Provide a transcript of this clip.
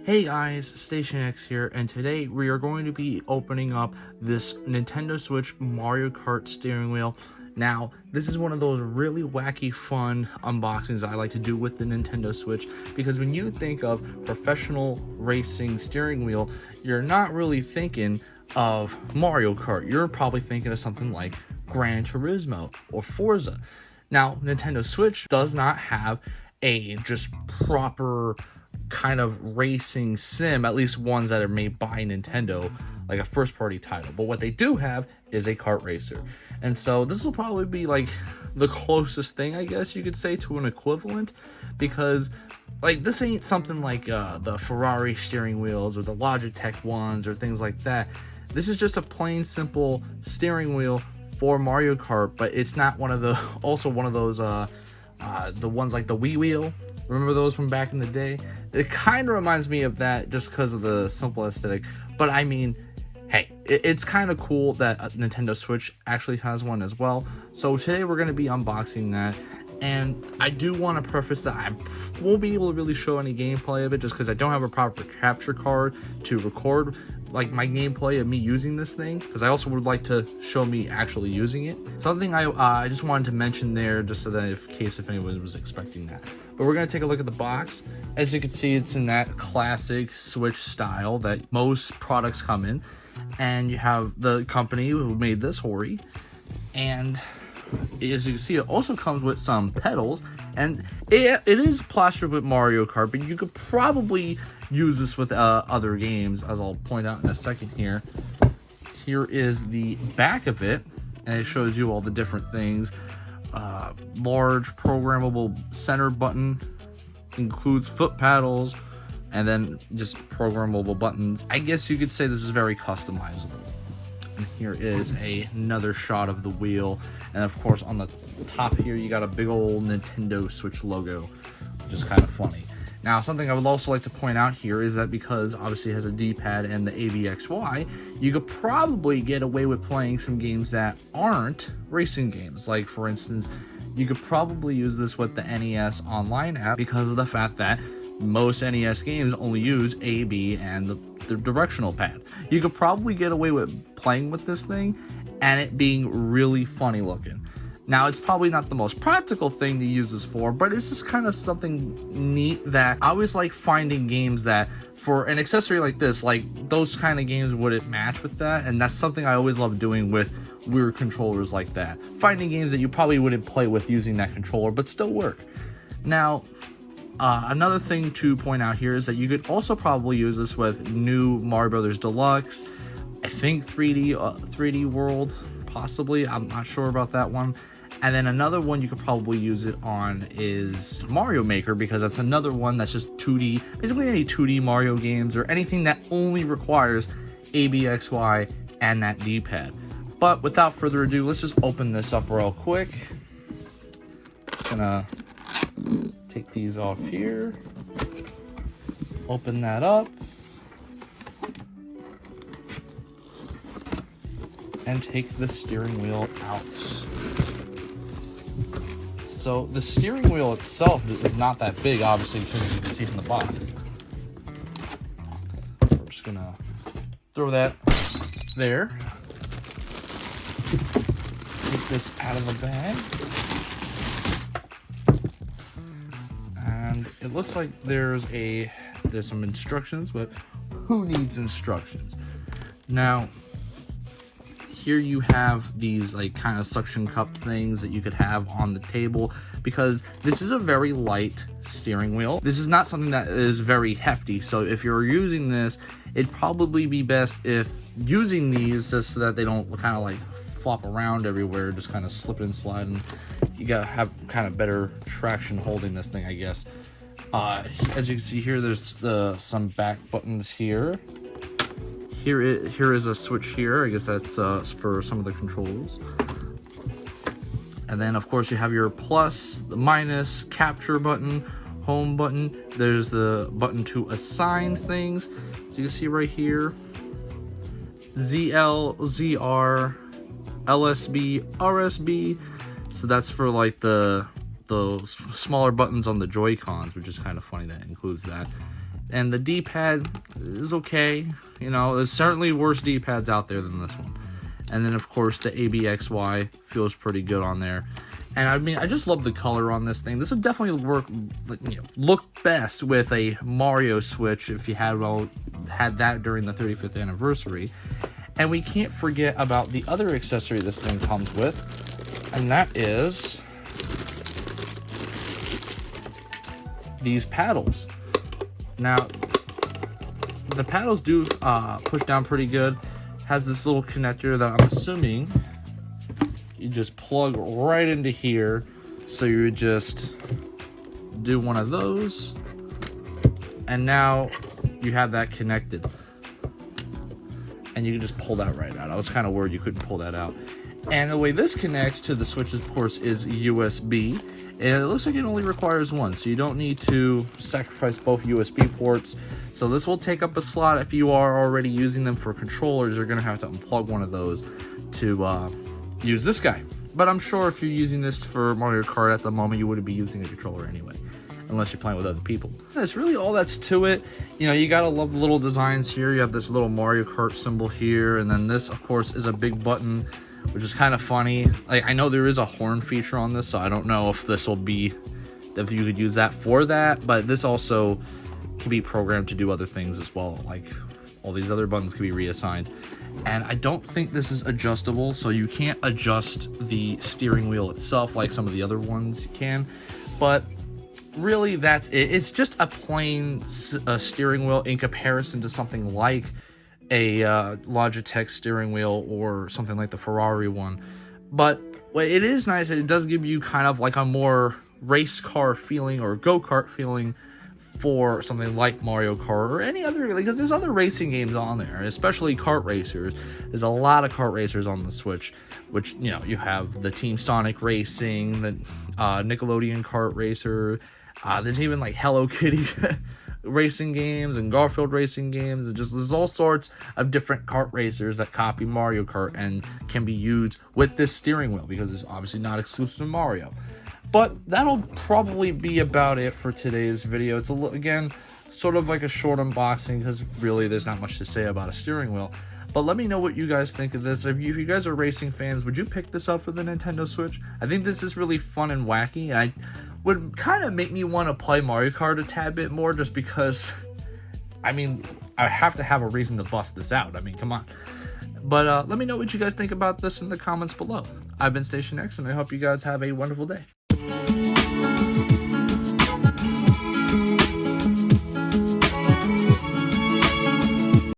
Hey guys, Station X here, and today we are going to be opening up this Nintendo Switch Mario Kart steering wheel. Now, this is one of those really wacky, fun unboxings I like to do with the Nintendo Switch, because when you think of professional racing steering wheel, you're not really thinking of Mario Kart. You're probably thinking of something like Gran Turismo or Forza. Now, Nintendo Switch does not have a just proper kind of racing sim, at least ones that are made by Nintendo, like a first party title. But what they do have is a kart racer. And so this will probably be like the closest thing, I guess you could say, to an equivalent, because like this ain't something like the Ferrari steering wheels or the Logitech ones or things like that. This is just a plain simple steering wheel for Mario Kart, but it's not one of the one of those the ones like the Wii wheel. Remember those from back in the day? It kind of reminds me of that just because of the simple aesthetic. But I mean, hey, it's kind of cool that Nintendo Switch actually has one as well. So today we're going to be unboxing that. And I do want to preface that I won't be able to really show any gameplay of it just because I don't have a proper capture card to record like my gameplay of me using this thing, because I also would like to show me actually using it. Something I just wanted to mention there, just so that in case if anyone was expecting that. But we're going to take a look at the box. As you can see, it's in that classic Switch style that most products come in. And you have the company who made this, Hori. And as you can see, it also comes with some pedals. And it is plastered with Mario Kart, but you could probably use this with other games, as I'll point out in a second here. Here is the back of it, and it shows you all the different things. Large programmable center button, includes foot paddles, and then just programmable buttons. I guess you could say this is very customizable. And here is another shot of the wheel, and of course on the top here you got a big old Nintendo Switch logo, which is kind of funny. Now, something I would also like to point out here is that because obviously it has a D-pad and the ABXY, you could probably get away with playing some games that aren't racing games. Like, for instance, you could probably use this with the NES Online app because of the fact that most NES games only use A, B, and the directional pad. You could probably get away with playing with this thing and it being really funny looking. Now, it's probably not the most practical thing to use this for, but it's just kind of something neat that I always like finding games that, for an accessory like this, like those kind of games wouldn't match with that, and that's something I always love doing with weird controllers like that. Finding games that you probably wouldn't play with using that controller, but still work. Now, another thing to point out here is that you could also probably use this with new Mario Brothers Deluxe, I think 3D World, possibly. I'm not sure about that one. And then another one you could probably use it on is Mario Maker, because that's another one that's just 2D. Basically any 2D Mario games or anything that only requires ABXY and that D-pad. But without further ado, let's just open this up real quick. Gonna take these off here. Open that up. And take the steering wheel out. So the steering wheel itself is not that big, obviously, because you can see from the box. We're just gonna throw that there. Take this out of the bag. And it looks like there's some instructions, but who needs instructions? Now, here you have these like kind of suction cup things that you could have on the table, because this is a very light steering wheel. This is not something that is very hefty, so if you're using this, it'd probably be best if using these just so that they don't kind of like flop around everywhere, just kind of slip and slide, and you gotta have kind of better traction holding this thing, I guess. As you can see here, there's some back buttons here. Here is a switch here. I guess that's for some of the controls. And then, of course, you have your plus, the minus, capture button, home button. There's the button to assign things. So you can see right here, ZL, ZR, LSB, RSB. So that's for like the smaller buttons on the Joy-Cons, which is kind of funny that includes that. And the D-pad is okay. You know, there's certainly worse D-pads out there than this one. And then, of course, the ABXY feels pretty good on there. And I mean, I just love the color on this thing. This would definitely work, look best with a Mario Switch if you had that during the 35th anniversary. And we can't forget about the other accessory this thing comes with, and that is these paddles. Now, the paddles do push down pretty good. Has this little connector that I'm assuming you just plug right into here. So you would just do one of those, and now you have that connected. And you can just pull that right out. I was kind of worried you couldn't pull that out. And the way this connects to the Switch, of course, is USB. And it looks like it only requires one, so you don't need to sacrifice both USB ports. So this will take up a slot. If you are already using them for controllers, you're going to have to unplug one of those to use this guy. But I'm sure if you're using this for Mario Kart at the moment, you wouldn't be using a controller anyway, unless you're playing with other people. That's really all that's to it. You know, you gotta love the little designs here. You have this little Mario Kart symbol here, and then this, of course, is a big button, which is kind of funny. Like, I know there is a horn feature on this, so I don't know if this will be, if you could use that for that, but this also can be programmed to do other things as well. Like, all these other buttons can be reassigned. And I don't think this is adjustable, so you can't adjust the steering wheel itself like some of the other ones can, but really that's it. It's just a plain steering wheel in comparison to something like a Logitech steering wheel or something like the Ferrari one. But it is nice, it does give you kind of like a more race car feeling or go-kart feeling for something like Mario Kart or any other, because there's other racing games on there, especially kart racers. There's a lot of kart racers on the Switch, which, you know, you have the Team Sonic Racing, the Nickelodeon Kart Racer, there's even like Hello Kitty racing games and Garfield racing games, and just there's all sorts of different kart racers that copy Mario Kart and can be used with this steering wheel, because it's obviously not exclusive to Mario. But that'll probably be about it for today's video. It's again sort of like a short unboxing, because really there's not much to say about a steering wheel. But let me know what you guys think of this. If you guys are racing fans, would you pick this up for the Nintendo Switch? I think this is really fun and wacky, and I would kind of make me want to play Mario Kart a tad bit more, just because, I mean, I have to have a reason to bust this out. I mean, come on. But let me know what you guys think about this in the comments below. I've been Station X, and I hope you guys have a wonderful day.